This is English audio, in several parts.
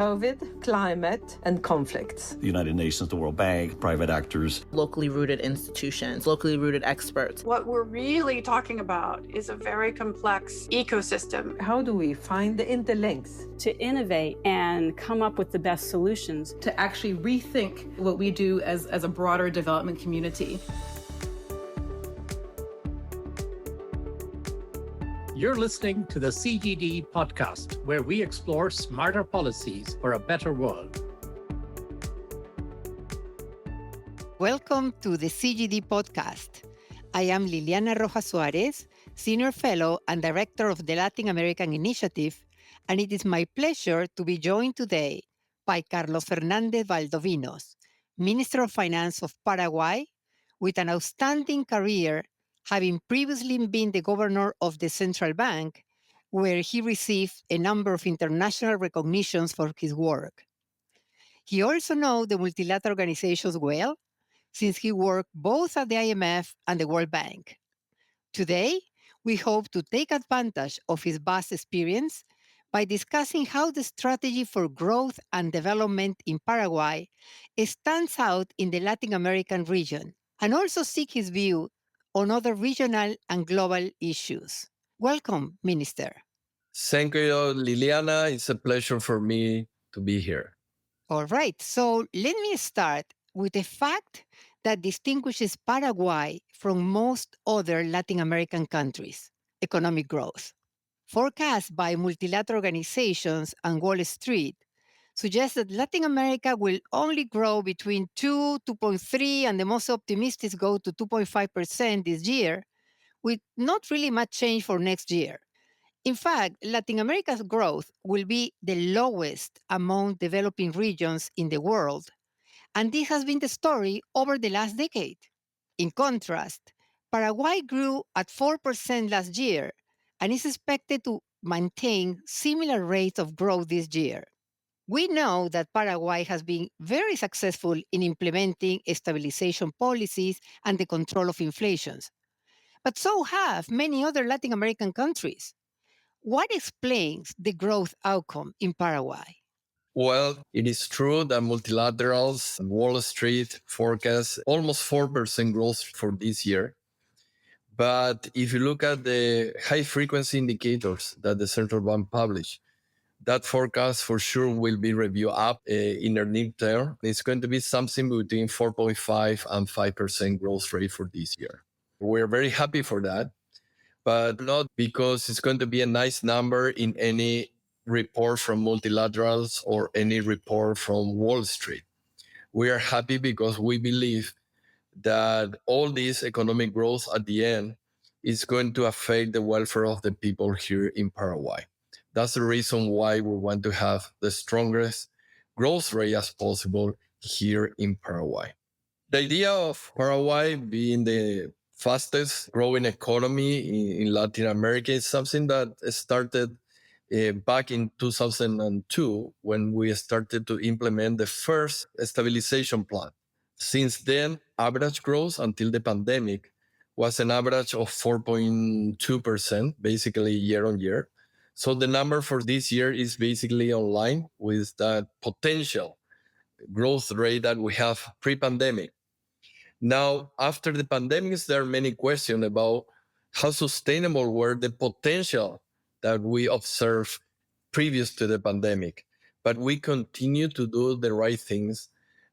COVID, climate, and conflicts. The United Nations, the World Bank, private actors. Locally rooted institutions, locally rooted experts. What we're really talking about is a very complex ecosystem. How do we find the interlinks? To innovate and come up with the best solutions. To actually rethink what we do as a broader development community. You're listening to the CGD Podcast, where we explore smarter policies for a better world. Welcome to the CGD Podcast. I am Liliana Rojas Suarez, Senior Fellow and Director of the Latin American Initiative, and it is my pleasure to be joined today by Carlos Fernández Valdovinos, Minister of Finance of Paraguay, with an outstanding career, having previously been the governor of the central bank, where he received a number of international recognitions for his work. He also knows the multilateral organizations well, since he worked both at the IMF and the World Bank. Today, we hope to take advantage of his vast experience by discussing how the strategy for growth and development in Paraguay stands out in the Latin American region, and also seek his view on other regional and global issues. Welcome, Minister. Thank you, Liliana. It's a pleasure for me to be here. All right, so let me start with a fact that distinguishes Paraguay from most other Latin American countries: economic growth. Forecasts by multilateral organizations and Wall Street suggest that Latin America will only grow between 2.3, and the most optimistic go to 2.5% this year, with not really much change for next year. In fact, Latin America's growth will be the lowest among developing regions in the world, and this has been the story over the last decade. In contrast, Paraguay grew at 4% last year and is expected to maintain similar rates of growth this year. We know that Paraguay has been very successful in implementing stabilization policies and the control of inflation, but so have many other Latin American countries. What explains the growth outcome in Paraguay? Well, it is true that multilaterals and Wall Street forecast almost 4% growth for this year. But if you look at the high frequency indicators that the central bank published, that forecast for sure will be reviewed up in the near term. It's going to be something between 4.5 and 5% growth rate for this year. We're very happy for that, but not because it's going to be a nice number in any report from multilaterals or any report from Wall Street. We are happy because we believe that all this economic growth at the end is going to affect the welfare of the people here in Paraguay. That's the reason why we want to have the strongest growth rate as possible here in Paraguay. The idea of Paraguay being the fastest growing economy in Latin America is something that started back in 2002 when we started to implement the first stabilization plan. Since then, average growth until the pandemic was an average of 4.2%, basically year on year. So the number for this year is basically in line with that potential growth rate that we have pre-pandemic. Now, after the pandemic, there are many questions about how sustainable were the potential that we observed previous to the pandemic. But we continue to do the right things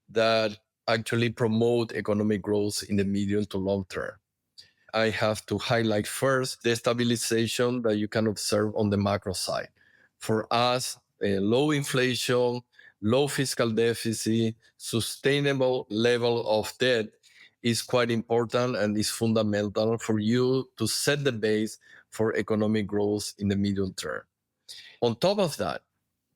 that actually promote economic growth in the medium to long term. I have to highlight first the stabilization that you can observe on the macro side. For us, low inflation, low fiscal deficit, sustainable level of debt is quite important and is fundamental for you to set the base for economic growth in the medium term. On top of that,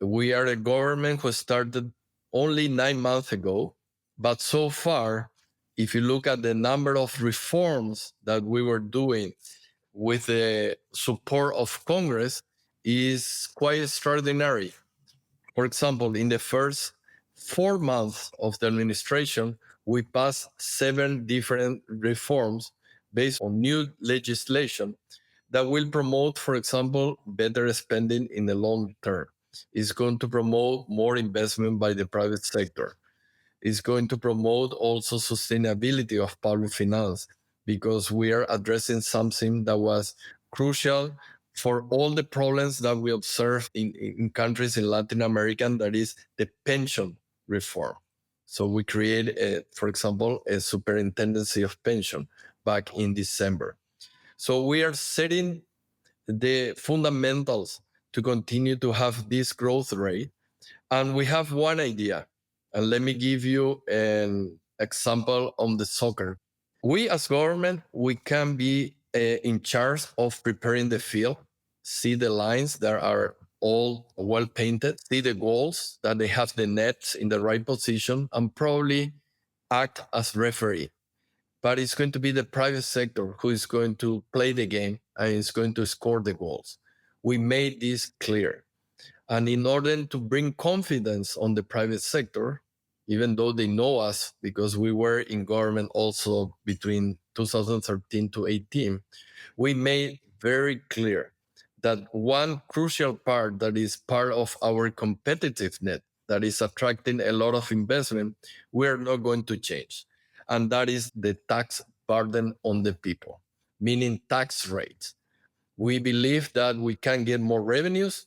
we are a government who started only 9 months ago, but so far, if you look at the number of reforms that we were doing with the support of Congress, is quite extraordinary. For example, in the first 4 months of the administration, we passed 7 different reforms based on new legislation that will promote, for example, better spending in the long term. It's going to promote more investment by the private sector. It's going to promote also sustainability of public finance, because we are addressing something that was crucial for all the problems that we observe in countries in Latin America, that is the pension reform. So we create, for example, a superintendency of pension back in December. So we are setting the fundamentals to continue to have this growth rate. And we have one idea. And let me give you an example on the soccer. We as government, we can be in charge of preparing the field, see the lines that are all well painted, see the goals, that they have the nets in the right position, and probably act as referee. But it's going to be the private sector who is going to play the game and is going to score the goals. We made this clear. And in order to bring confidence on the private sector, even though they know us because we were in government also between 2013 to 18, we made very clear that one crucial part that is part of our competitiveness, that is attracting a lot of investment, we are not going to change. And that is the tax burden on the people, meaning tax rates. We believe that we can get more revenues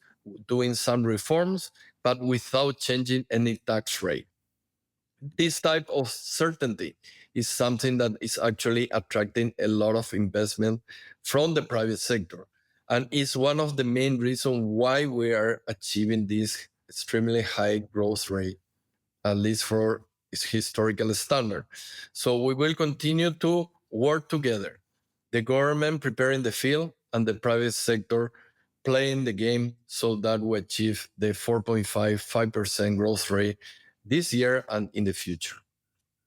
doing some reforms, but without changing any tax rate. This type of certainty is something that is actually attracting a lot of investment from the private sector. And is one of the main reasons why we are achieving this extremely high growth rate, at least for its historical standard. So we will continue to work together. The government preparing the field and the private sector playing the game so that we achieve the 4.5% growth rate this year and in the future.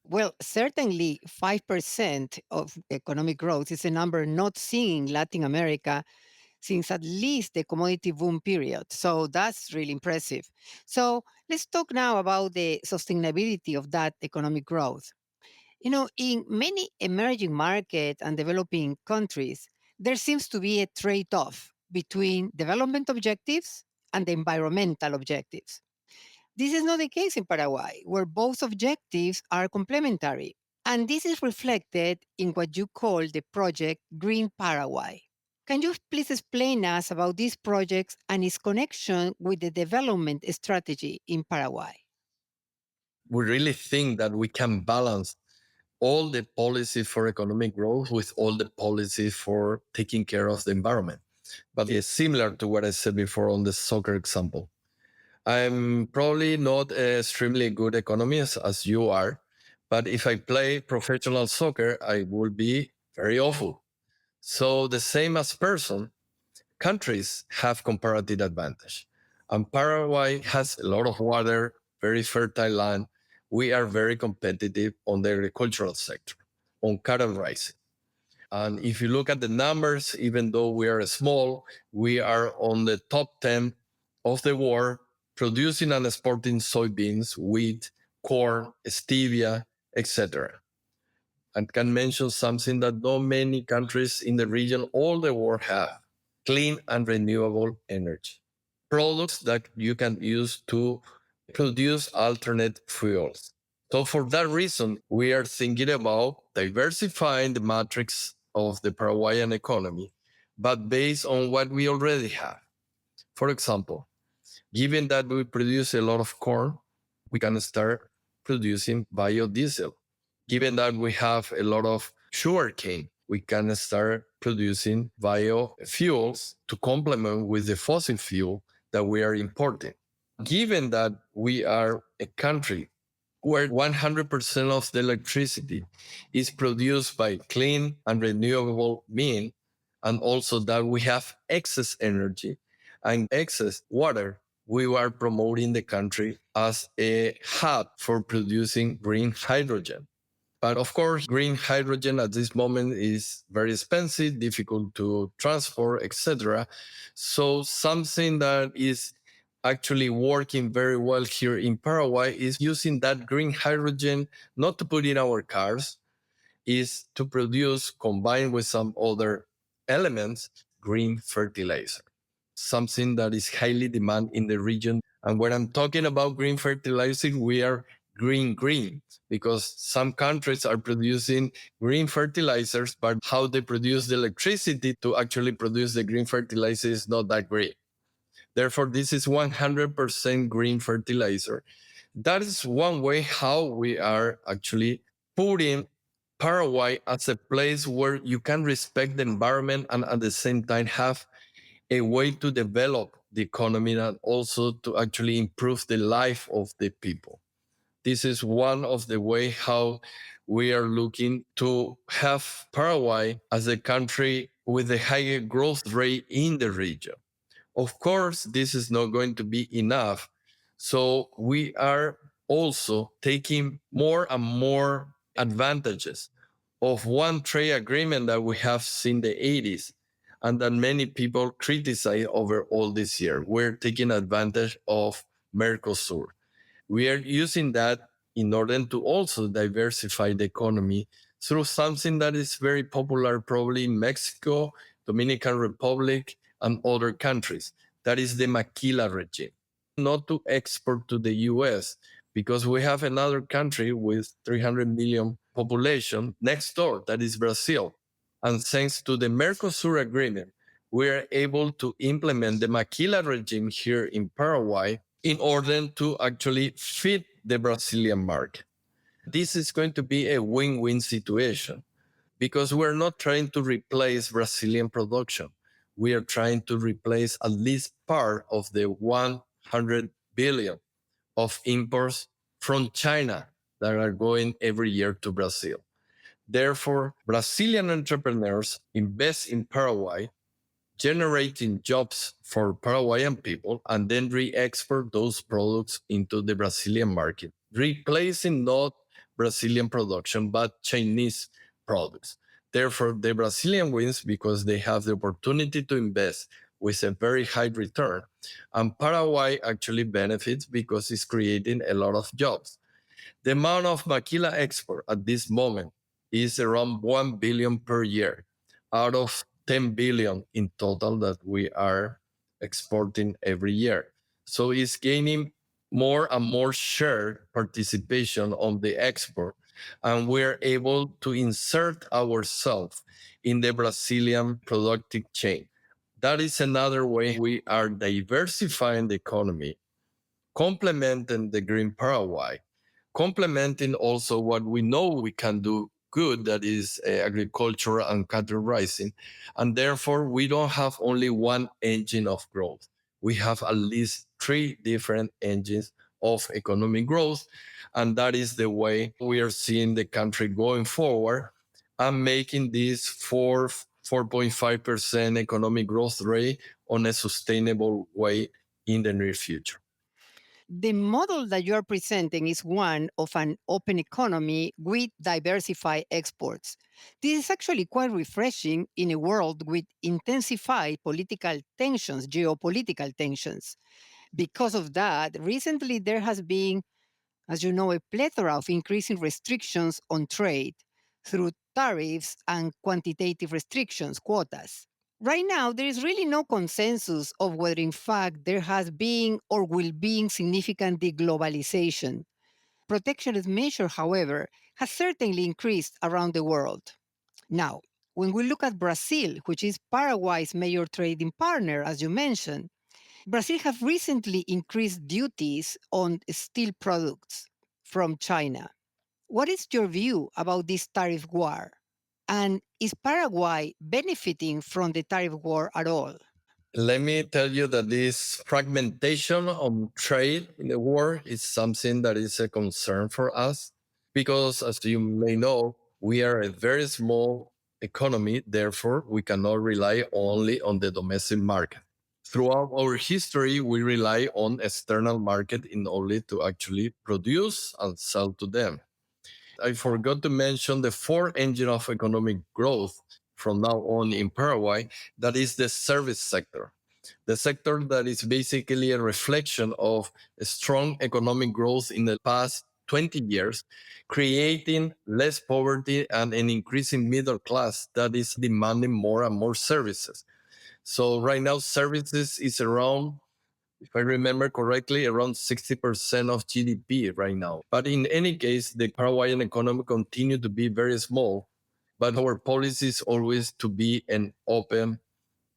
Well, certainly 5% of economic growth is a number not seen in Latin America since at least the commodity boom period. So that's really impressive. So let's talk now about the sustainability of that economic growth. You know, in many emerging markets and developing countries, there seems to be a trade off between development objectives and the environmental objectives. This is not the case in Paraguay, where both objectives are complementary. And this is reflected in what you call the project Green Paraguay. Can you please explain us about this project and its connection with the development strategy in Paraguay? We really think that we can balance all the policy for economic growth with all the policy for taking care of the environment. But it's similar to what I said before on the soccer example. I'm probably not an extremely good economist as you are, but if I play professional soccer, I will be very awful. So the same as person, countries have comparative advantage. And Paraguay has a lot of water, very fertile land. We are very competitive on the agricultural sector, on cattle raising. And if you look at the numbers, even though we are small, we are on the top 10 of the world, producing and exporting soybeans, wheat, corn, stevia, etc. And can mention something that not many countries in the region, all the world have: clean and renewable energy. Products that you can use to produce alternate fuels. So for that reason, we are thinking about diversifying the matrix of the Paraguayan economy, but based on what we already have. For example, given that we produce a lot of corn, we can start producing biodiesel. Given that we have a lot of sugarcane, we can start producing biofuels to complement with the fossil fuel that we are importing. Given that we are a country where 100% of the electricity is produced by clean and renewable means, and also that we have excess energy and excess water, we are promoting the country as a hub for producing green hydrogen. But of course, green hydrogen at this moment is very expensive, difficult to transport, etc. So something that is actually working very well here in Paraguay is using that green hydrogen, not to put in our cars, is to produce, combined with some other elements, green fertilizer. something that is highly demanded in the region. And when I'm talking about green fertilizer, we are green, because some countries are producing green fertilizers, but how they produce the electricity to actually produce the green fertilizer is not that great. Therefore, this is 100% green fertilizer. That is one way how we are actually putting Paraguay as a place where you can respect the environment and at the same time have a way to develop the economy and also to actually improve the life of the people. This is one of the way how we are looking to have Paraguay as a country with a higher growth rate in the region. Of course, this is not going to be enough. So we are also taking more and more advantages of one trade agreement that we have seen the 80s and that many people criticize over all this year. We're taking advantage of Mercosur. We are using that in order to also diversify the economy through something that is very popular probably in Mexico, Dominican Republic, and other countries. That is the maquila regime. Not to export to the US, because we have another country with 300 million population next door, that is Brazil. And thanks to the Mercosur agreement, we are able to implement the maquila regime here in Paraguay in order to actually fit the Brazilian market. This is going to be a win-win situation because we're not trying to replace Brazilian production. We are trying to replace at least part of the 100 billion of imports from China that are going every year to Brazil. Therefore, Brazilian entrepreneurs invest in Paraguay, generating jobs for Paraguayan people, and then re-export those products into the Brazilian market, replacing not Brazilian production, but Chinese products. Therefore, the Brazilian wins because they have the opportunity to invest with a very high return. And Paraguay actually benefits because it's creating a lot of jobs. The amount of maquila export at this moment is around 1 billion per year out of 10 billion in total that we are exporting every year. So it's gaining more and more share participation on the export, and we're able to insert ourselves in the Brazilian productive chain. That is another way we are diversifying the economy, complementing the Green Paraguay, complementing also what we know we can do good, that is agriculture and cattle raising. And therefore, we don't have only one engine of growth. We have at least 3 different engines of economic growth. And that is the way we are seeing the country going forward and making this 4.5% economic growth rate on a sustainable way in the near future. The model that you are presenting is one of an open economy with diversified exports. This is actually quite refreshing in a world with intensified political tensions, geopolitical tensions. Because of that, recently there has been, as you know, a plethora of increasing restrictions on trade through tariffs and quantitative restrictions, quotas. Right now, there is really no consensus of whether, in fact, there has been or will be significant deglobalization. Protectionist measure, however, has certainly increased around the world. Now, when we look at Brazil, which is Paraguay's major trading partner, as you mentioned, Brazil has recently increased duties on steel products from China. What is your view about this tariff war? And is Paraguay benefiting from the tariff war at all? Let me tell you that this fragmentation of trade in the world is something that is a concern for us because, as you may know, we are a very small economy. Therefore, we cannot rely only on the domestic market. Throughout our history, we rely on external market in order to actually produce and sell to them. I forgot to mention the fourth engine of economic growth from now on in Paraguay, that is the service sector. The sector that is basically a reflection of a strong economic growth in the past 20 years, creating less poverty and an increasing middle class that is demanding more and more services. So right now, services is around, if I remember correctly, around 60% of GDP right now. But in any case, the Paraguayan economy continued to be very small, but our policy is always to be an open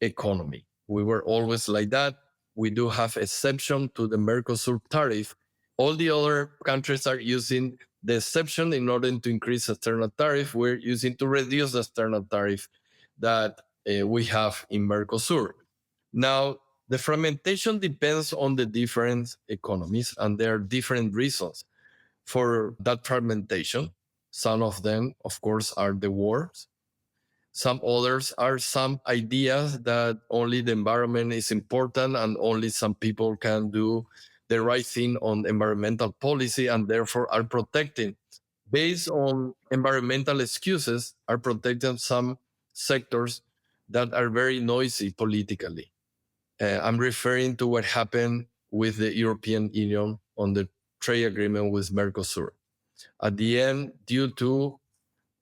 economy. We were always like that. We do have exception to the Mercosur tariff. All the other countries are using the exception in order to increase external tariff. We're using to reduce the external tariff that we have in Mercosur. Now, the fragmentation depends on the different economies, and there are different reasons for that fragmentation. Some of them, of course, are the wars. Some others are some ideas that only the environment is important and only some people can do the right thing on environmental policy and therefore are protecting, based on environmental excuses, are protecting some sectors that are very noisy politically. I'm referring to what happened with the European Union on the trade agreement with Mercosur. At the end, due to,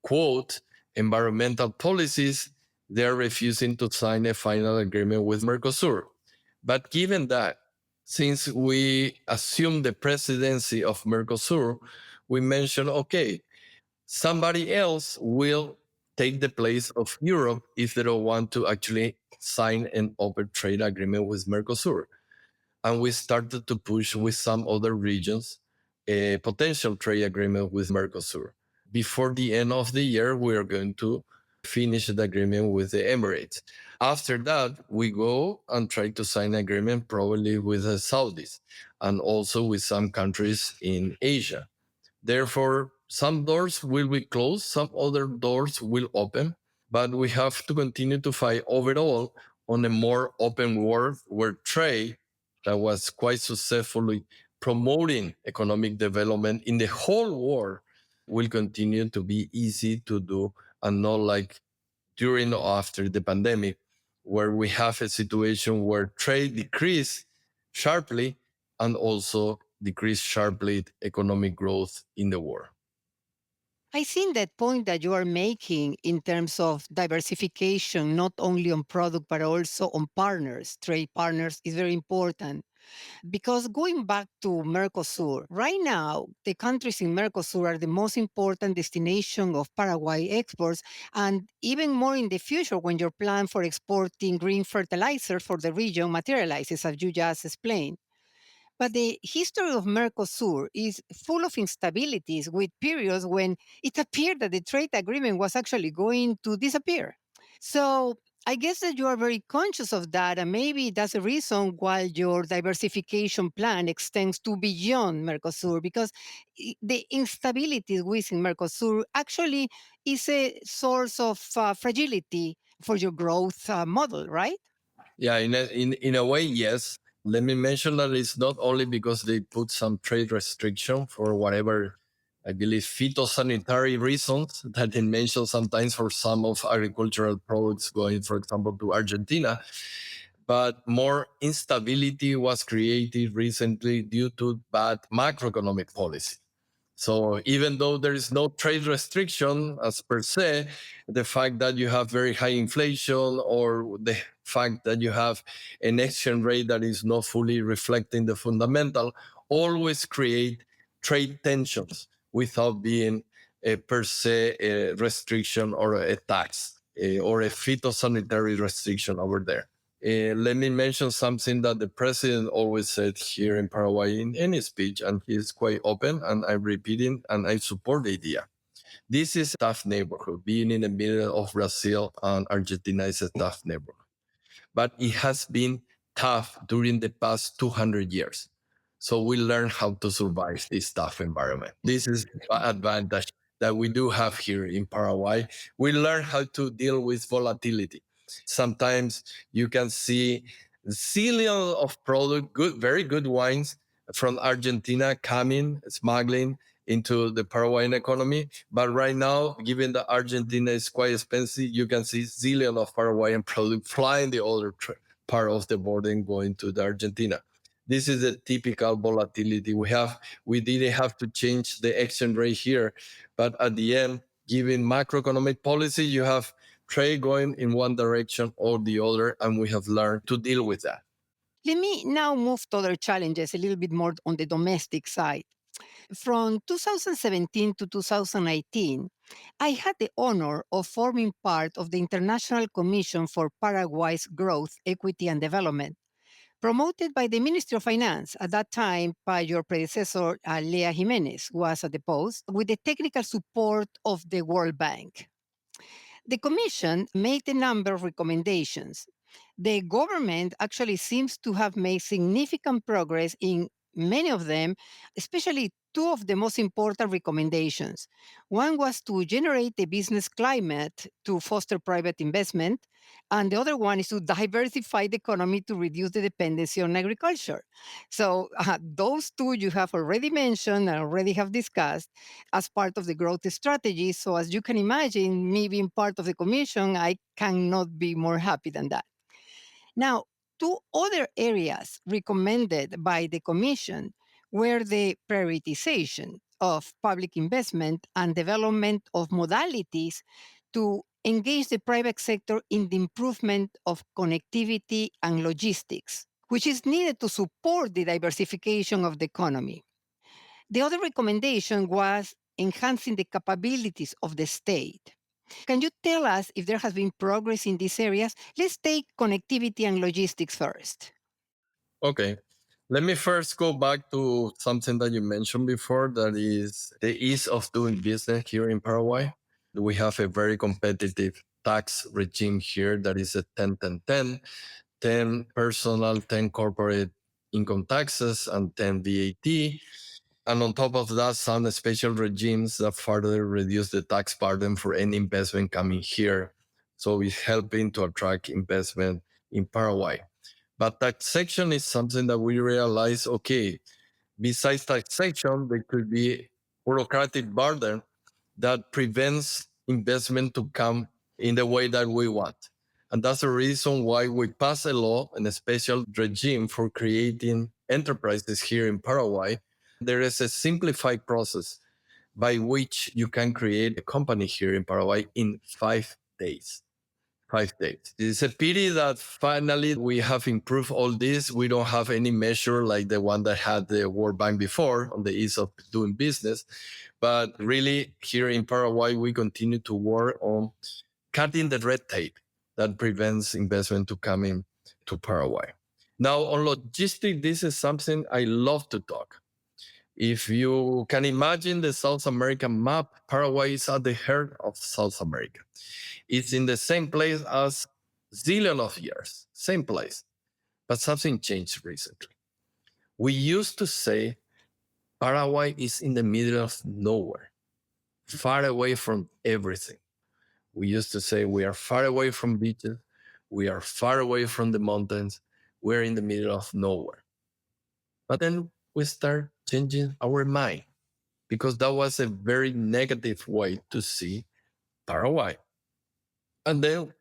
quote, environmental policies, they're refusing to sign a final agreement with Mercosur. But given that, since we assume the presidency of Mercosur, we mentioned, okay, somebody else will take the place of Europe if they don't want to actually sign an open trade agreement with Mercosur. And we started to push with some other regions a potential trade agreement with Mercosur. Before the end of the year, we are going to finish the agreement with the Emirates. After that, we go and try to sign an agreement probably with the Saudis and also with some countries in Asia. Therefore, some doors will be closed, some other doors will open, but we have to continue to fight overall on a more open world where trade that was quite successfully promoting economic development in the whole world will continue to be easy to do and not like during or after the pandemic, where we have a situation where trade decreased sharply and also decreased sharply economic growth in the world. I think that point that you are making in terms of diversification, not only on product, but also on partners, trade partners, is very important. Because going back to Mercosur, right now, the countries in Mercosur are the most important destination of Paraguay exports, and even more in the future when your plan for exporting green fertilizer for the region materializes, as you just explained. But the history of Mercosur is full of instabilities with periods when it appeared that the trade agreement was actually going to disappear. So I guess that you are very conscious of that, and maybe that's the reason why your diversification plan extends to beyond Mercosur, because the instability within Mercosur actually is a source of fragility for your growth model, right? Yeah, in a way, yes. Let me mention that it's not only because they put some trade restriction for whatever, I believe, phytosanitary reasons that they mention sometimes for some of agricultural products going, for example, to Argentina, but more instability was created recently due to bad macroeconomic policy. So even though there is no trade restriction as per se, the fact that you have very high inflation or the fact that you have an exchange rate that is not fully reflecting the fundamental always create trade tensions without being a per se a restriction or a tax or a phytosanitary restriction over there. Let me mention something that the president always said here in Paraguay in any speech, and he is quite open, and I'm repeating, and I support the idea. This is a tough neighborhood. Being in the middle of Brazil and Argentina is a tough neighborhood. But it has been tough during the past 200 years. So we learn how to survive this tough environment. This is the advantage that we do have here in Paraguay. We learn how to deal with volatility. Sometimes you can see zillion of product, very good wines from Argentina coming, smuggling into the Paraguayan economy. But right now, given that Argentina is quite expensive, you can see zillion of Paraguayan product flying the other part of the border and going to the Argentina. This is a typical volatility we have. We didn't have to change the exchange rate here, but at the end, given macroeconomic policy, you have trade going in one direction or the other, and we have learned to deal with that. Let me now move to other challenges, a little bit more on the domestic side. From 2017 to 2018, I had the honor of forming part of the International Commission for Paraguay's Growth, Equity, and Development, promoted by the Ministry of Finance. At that time, by your predecessor, Lea Jimenez, was at the post, with the technical support of the World Bank. The Commission made a number of recommendations. The government actually seems to have made significant progress in many of them, especially two of the most important recommendations. One was to generate a business climate to foster private investment, and the other one is to diversify the economy to reduce the dependency on agriculture. So those two you have already mentioned and already have discussed as part of the growth strategy. So as you can imagine, me being part of the commission, I cannot be more happy than that. Now, two other areas recommended by the Commission were the prioritization of public investment and development of modalities to engage the private sector in the improvement of connectivity and logistics, which is needed to support the diversification of the economy. The other recommendation was enhancing the capabilities of the state. Can you tell us if there has been progress in these areas? Let's take connectivity and logistics first. Okay. Let me first go back to something that you mentioned before, that is the ease of doing business here in Paraguay. We have a very competitive tax regime here that is a 10-10-10, 10 personal, 10 corporate income taxes, and 10 VAT. And on top of that, some special regimes that further reduce the tax burden for any investment coming here. So it's helping to attract investment in Paraguay. But taxation is something that we realize, okay, besides taxation, there could be bureaucratic burden that prevents investment to come in the way that we want. And that's the reason why we pass a law and a special regime for creating enterprises here in Paraguay. There is a simplified process by which you can create a company here in Paraguay in 5 days. 5 days. It's a pity that finally we have improved all this. We don't have any measure like the one that had the World Bank before on the ease of doing business. But really, here in Paraguay, we continue to work on cutting the red tape that prevents investment to come in to Paraguay. Now, on logistics, this is something I love to talk. If you can imagine the South American map, Paraguay is at the heart of South America. It's in the same place as zillion of years, same place. But something changed recently. We used to say Paraguay is in the middle of nowhere, far away from everything. We used to say we are far away from beaches, we are far away from the mountains, we're in the middle of nowhere. But then we start changing our mind because that was a very negative way to see Paraguay. And then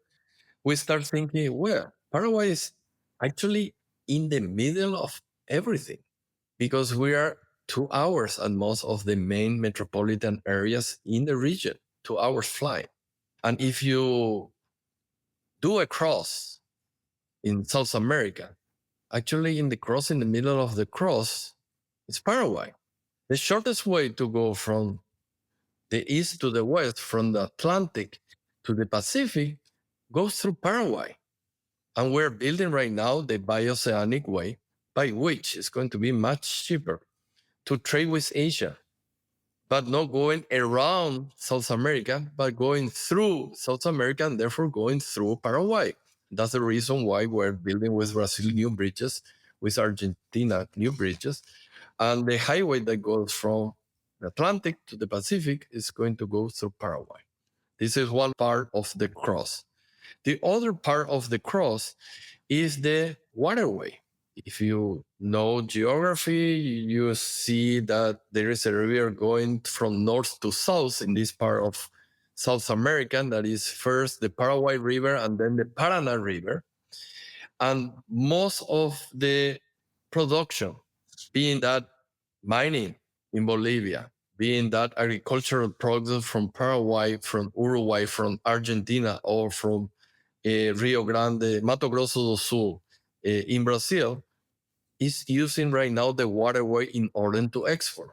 we start thinking, well, Paraguay is actually in the middle of everything because we are 2 hours at most of the main metropolitan areas in the region, 2 hours flight. And if you do a cross in South America, actually in the middle of the cross, it's Paraguay. The shortest way to go from the east to the west, from the Atlantic to the Pacific, goes through Paraguay. And we're building right now the bioceanic way, by which it's going to be much cheaper to trade with Asia, but not going around South America, but going through South America and therefore going through Paraguay. That's the reason why we're building with Brazil new bridges, with Argentina new bridges. And the highway that goes from the Atlantic to the Pacific is going to go through Paraguay. This is one part of the cross. The other part of the cross is the waterway. If you know geography, you see that there is a river going from north to south in this part of South America. That is first the Paraguay River and then the Paraná River. And most of the production, being that mining in Bolivia, being that agricultural products from Paraguay, from Uruguay, from Argentina, or from Rio Grande, Mato Grosso do Sul in Brazil, is using right now the waterway in order to export.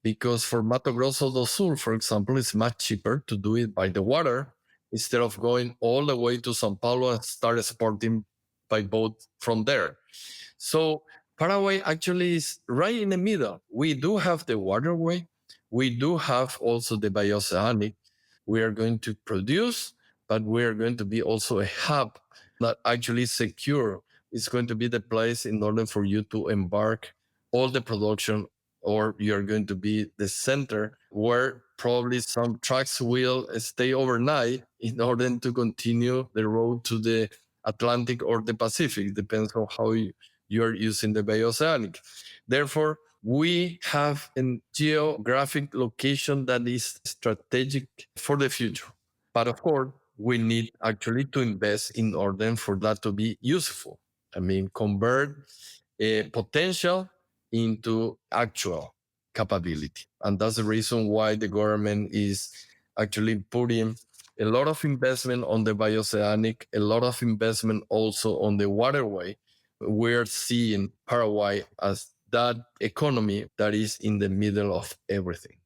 Because for Mato Grosso do Sul, for example, it's much cheaper to do it by the water instead of going all the way to Sao Paulo and start exporting by boat from there. So Paraguay actually is right in the middle. We do have the waterway. We do have also the bioceanic. We are going to produce, but we are going to be also a hub that actually secure. It's going to be the place in order for you to embark all the production, or you're going to be the center where probably some trucks will stay overnight in order to continue the road to the Atlantic or the Pacific, depends on how you are using the bioceanic. Therefore, we have a geographic location that is strategic for the future. But of course, we need actually to invest in order for that to be useful. I mean, convert a potential into actual capability. And that's the reason why the government is actually putting a lot of investment on the bioceanic, a lot of investment also on the waterway. We're seeing Paraguay as that economy that is in the middle of everything.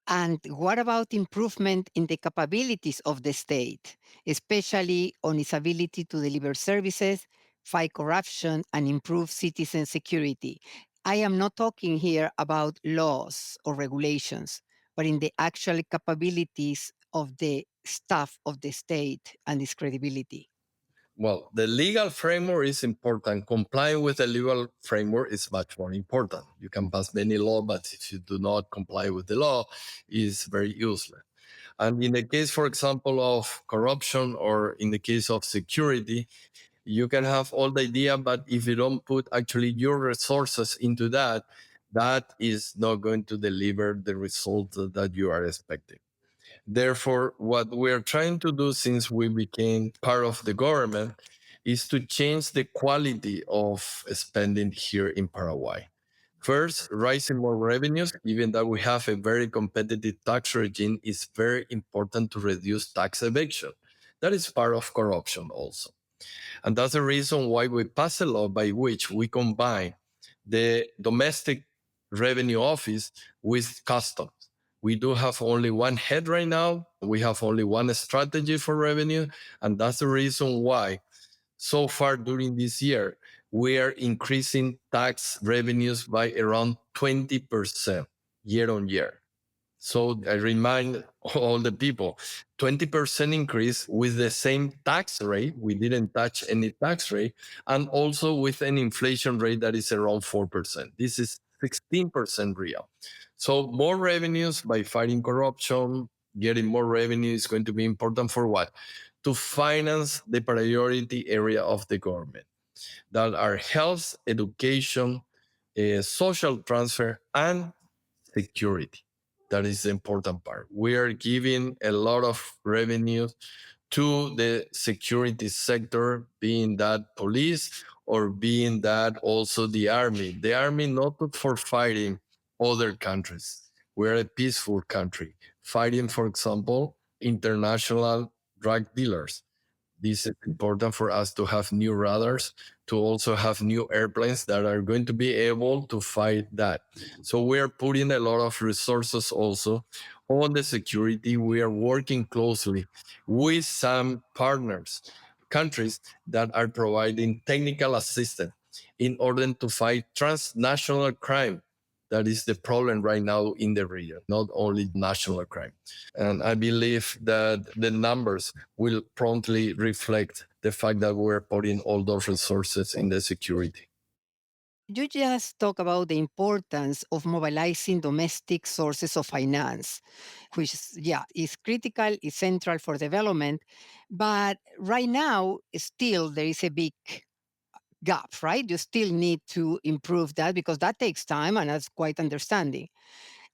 And what about improvement in the capabilities of the state, especially on its ability to deliver services, fight corruption, and improve citizen security? I am not talking here about laws or regulations, but in the actual capabilities of the staff of the state and its credibility. Well, the legal framework is important. Complying with the legal framework is much more important. You can pass many laws, but if you do not comply with the law, it's very useless. And in the case, for example, of corruption, or in the case of security, you can have all the idea, but if you don't put actually your resources into that, that is not going to deliver the result that you are expecting. Therefore, what we're trying to do since we became part of the government is to change the quality of spending here in Paraguay. First, raising more revenues, given that we have a very competitive tax regime, is very important to reduce tax evasion. That is part of corruption also. And that's the reason why we pass a law by which we combine the domestic revenue office with customs. We do have only one head right now. We have only one strategy for revenue. And that's the reason why so far during this year, we are increasing tax revenues by around 20% year on year. So I remind all the people, 20% increase with the same tax rate. We didn't touch any tax rate. And also with an inflation rate that is around 4%. This is 16% real. So more revenues by fighting corruption, getting more revenue is going to be important for what? To finance the priority area of the government that are health, education, social transfer, and security. That is the important part. We are giving a lot of revenue to the security sector, being that police or being that also the army. The army not for fighting other countries. We're a peaceful country, fighting, for example, international drug dealers. This is important for us to have new radars, to also have new airplanes that are going to be able to fight that. So we are putting a lot of resources also on the security. We are working closely with some partners, countries that are providing technical assistance in order to fight transnational crime. That is the problem right now in the region, not only national crime. And I believe that the numbers will promptly reflect the fact that we're putting all those resources in the security. You just talk about the importance of mobilizing domestic sources of finance, which is critical, is central for development. But right now, still there is a big gap, right? You still need to improve that because that takes time, and that's quite understanding.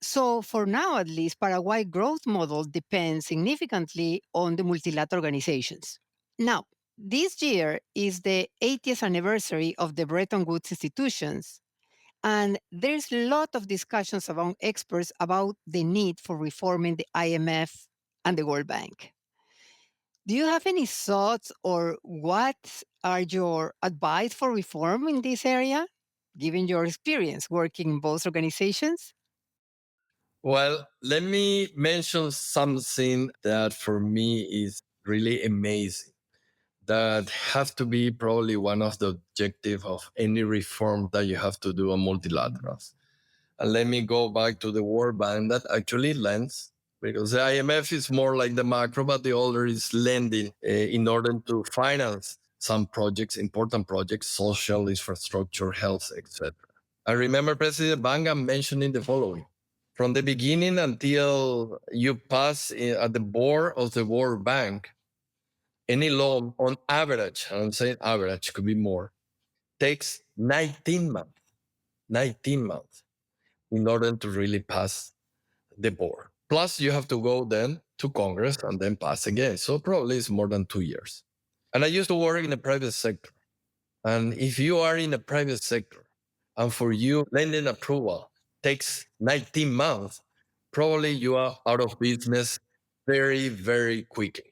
So for now, at least, Paraguay growth model depends significantly on the multilateral organizations. Now, this year is the 80th anniversary of the Bretton Woods institutions. And there's a lot of discussions among experts about the need for reforming the IMF and the World Bank. Do you have any thoughts or what are your advice for reform in this area, given your experience working in both organizations? Well, let me mention something that for me is really amazing. That has to be probably one of the objectives of any reform that you have to do on multilaterals. And let me go back to the World Bank that actually lends, because the IMF is more like the macro, but the other is lending in order to finance some projects, important projects, social infrastructure, health, etc. I remember President Banga mentioning the following. From the beginning until you pass at the board of the World Bank, any loan on average, I'm saying average, could be more, takes 19 months, 19 months in order to really pass the board. Plus, you have to go then to Congress and then pass again. So probably it's more than 2 years. And I used to work in the private sector. And if you are in the private sector and for you, lending approval takes 19 months, probably you are out of business very, very quickly,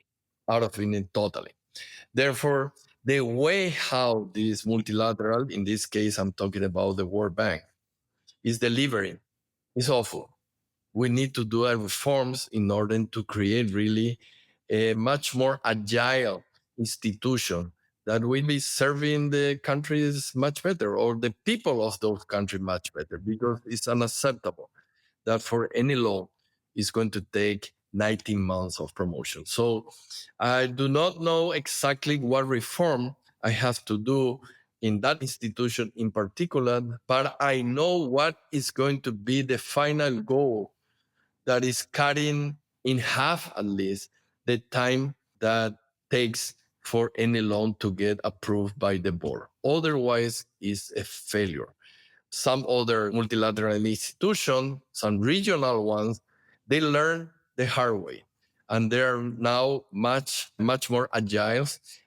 out of business totally. Therefore, the way how this multilateral, in this case, I'm talking about the World Bank, is delivering is awful. We need to do our reforms in order to create really a much more agile institution that will be serving the countries much better or the people of those countries much better, because it's unacceptable that for any law is going to take 19 months of promotion. So I do not know exactly what reform I have to do in that institution in particular, but I know what is going to be the final goal that is cutting in half at least the time that takes for any loan to get approved by the board. Otherwise, it's a failure. Some other multilateral institutions, some regional ones, they learn the hard way. And they are now much, much more agile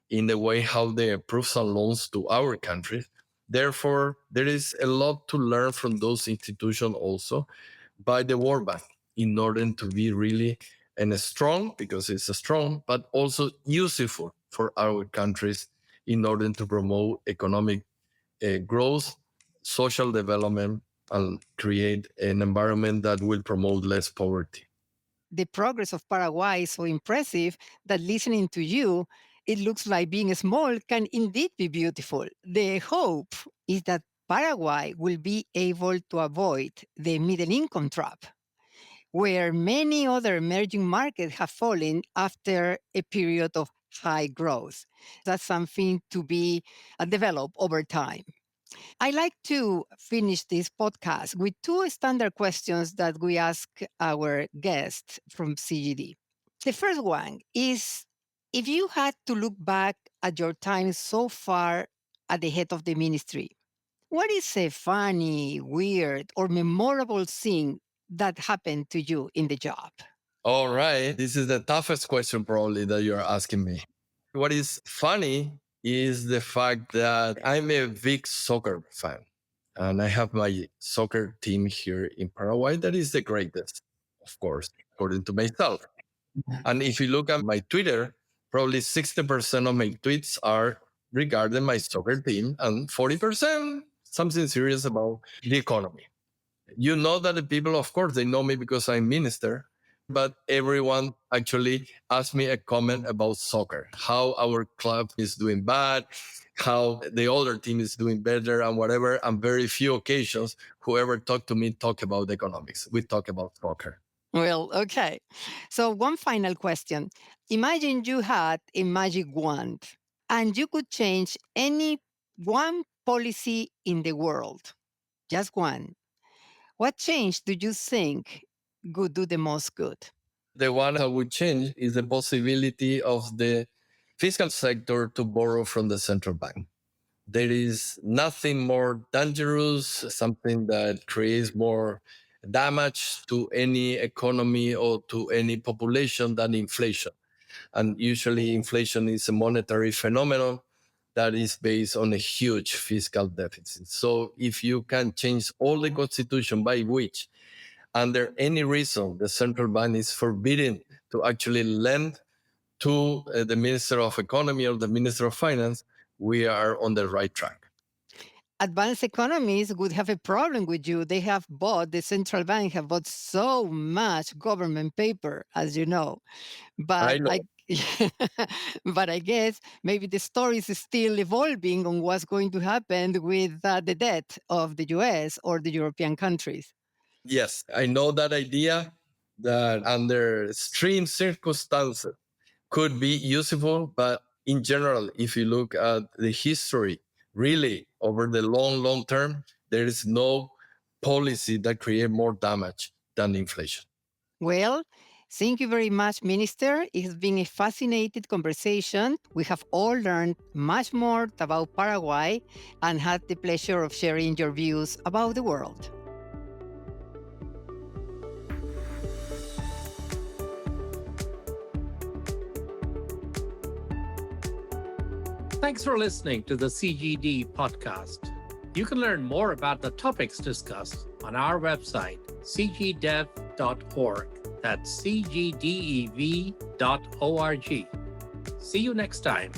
in the way how they approve some loans to our country. Therefore, there is a lot to learn from those institutions also by the World Bank in order to be really and strong, because it's a strong, but also useful for our countries in order to promote economic growth, social development, and create an environment that will promote less poverty. The progress of Paraguay is so impressive that listening to you, it looks like being small can indeed be beautiful. The hope is that Paraguay will be able to avoid the middle income trap, where many other emerging markets have fallen after a period of high growth. That's something to be developed over time. I like to finish this podcast with two standard questions that we ask our guests from CGD. The first one is, if you had to look back at your time so far at the head of the ministry, what is a funny, weird, or memorable thing that happened to you in the job? All right. This is the toughest question probably that you're asking me. What is funny is the fact that I'm a big soccer fan. And I have my soccer team here in Paraguay that is the greatest, of course, according to myself. And if you look at my Twitter, probably 60% of my tweets are regarding my soccer team and 40% something serious about the economy. You know that the people, of course, they know me because I'm minister, but everyone actually asked me a comment about soccer, how our club is doing bad, how the other team is doing better and whatever. And very few occasions, whoever talked to me talk about economics. We talk about soccer. Well, okay. So, one final question. Imagine you had a magic wand and you could change any one policy in the world, just one. What change do you think would do the most good? The one that would change is the possibility of the fiscal sector to borrow from the central bank. There is nothing more dangerous, something that creates more damage to any economy or to any population than inflation. And usually inflation is a monetary phenomenon that is based on a huge fiscal deficit. So if you can change all the constitution by which, under any reason, the central bank is forbidden to actually lend to the Minister of Economy or the Minister of Finance, we are on the right track. Advanced economies would have a problem with you. The central bank have bought so much government paper, as you know. But I know. but I guess maybe the story is still evolving on what's going to happen with the debt of the US or the European countries. Yes, I know that idea that under extreme circumstances could be useful, but in general, if you look at the history, really over the long term, there is no policy that creates more damage than inflation. Well, thank you very much, Minister. It's been a fascinating conversation. We have all learned much more about Paraguay and had the pleasure of sharing your views about the world. Thanks for listening to the CGD Podcast. You can learn more about the topics discussed on our website, cgdev.org. That's cgdev.org. See you next time.